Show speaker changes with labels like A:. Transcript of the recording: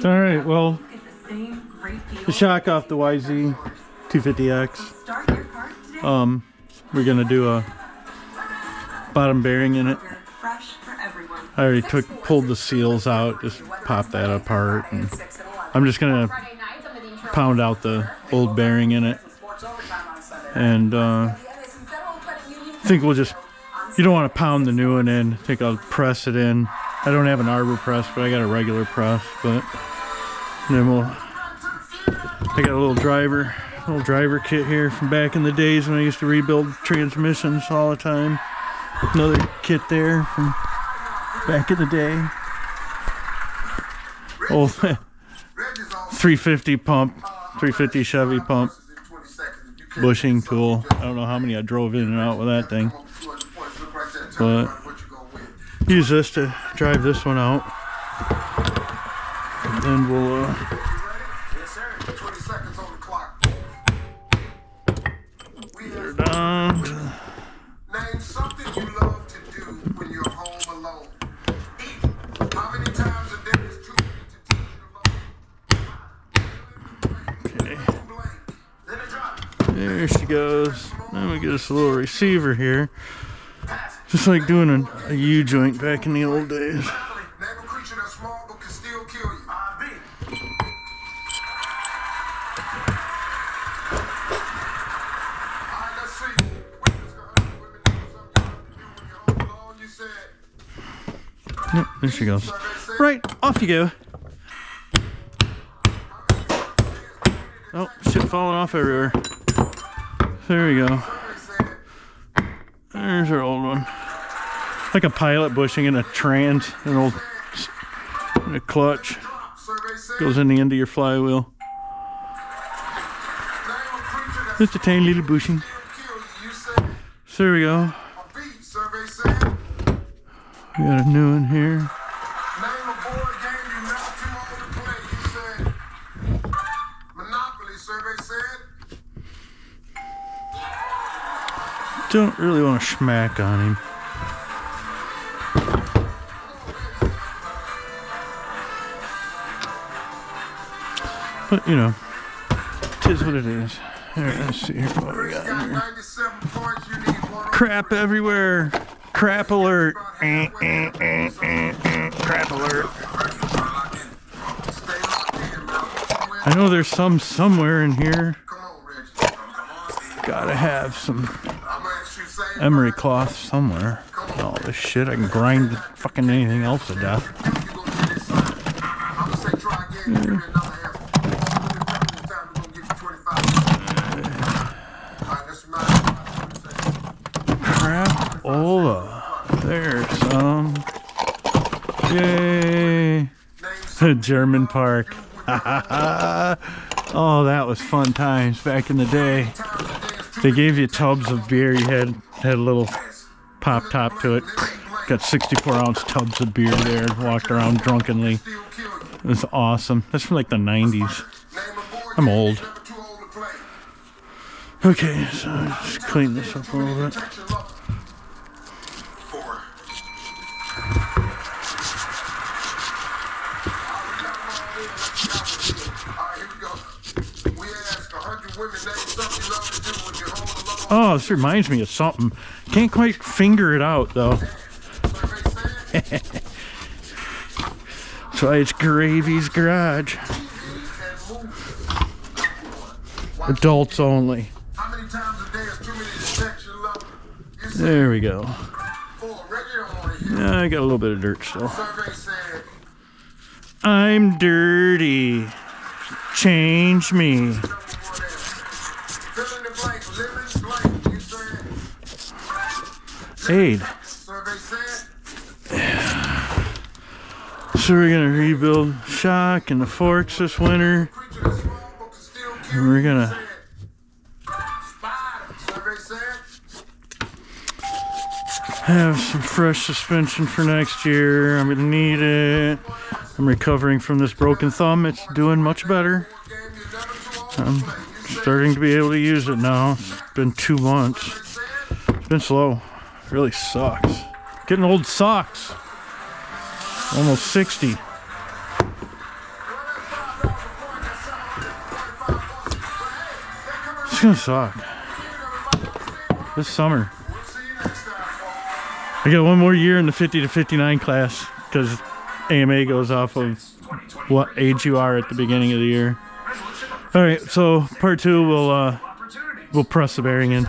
A: All right, well, the shock off the yz250x. We're gonna do a bottom bearing in it. I already pulled the seals out, just pop that apart, and I'm just gonna pound out the old bearing in it. And I think we'll just, you don't want to pound the new one in. I think I'll press it in. I don't have an arbor press, but I got a regular press. But then I got a little driver kit here from back in the days when I used to rebuild transmissions all the time. Another kit there from back in the day. Old 350 pump, 350 Chevy pump, bushing tool. I don't know how many I drove in and out with that thing, but use this to drive this one out, and then we'll get her down to...
B: Name something you love to do when you're home alone. Eat. How many times a day is too many to teach you to love?
A: Okay. There she goes. Then we get us a little receiver here. Just like doing a U-joint back in the old days.
B: Name a creature that's small but can still kill you.
A: Yep, there she goes. Right, off you go. Oh, shit falling off everywhere. There we go. There's our old one. Like a pilot bushing in a trans, in a clutch. Goes in the end of your flywheel. Just a tiny little bushing. So there we go. We got a new one here. Don't really want to schmack on him. But you know, it is what it is. Alright, let's see here what we got here. Crap everywhere. Crap alert. Crap alert. I know there's some somewhere in here. Gotta have some emery cloth somewhere. All this shit, I can grind fucking anything else to death. Crapola. There's some. Yay! German Park. Oh, that was fun times back in the day. They gave you tubs of beer. You had a little pop top to it. Got 64-ounce tubs of beer there. Walked around drunkenly. It was awesome. That's from like the 90s. I'm old. Okay, so just clean this up a little bit. Oh, this reminds me of something. Can't quite finger it out though. That's why it's Gravy's Garage. Adults only. There we go. Yeah, I got a little bit of dirt still. I'm dirty. Change me. Aid. So we're gonna rebuild shock and the forks this winter. And we're gonna have some fresh suspension for next year. I'm gonna need it. I'm recovering from this broken thumb. It's doing much better. I'm starting to be able to use it now. It's been 2 months. It's been slow. It really sucks. Getting old sucks. Almost 60. It's gonna suck. This summer. I got one more year in the 50 to 59 class because AMA goes off of what age you are at the beginning of the year. All right, so part 2 we'll press the bearing in.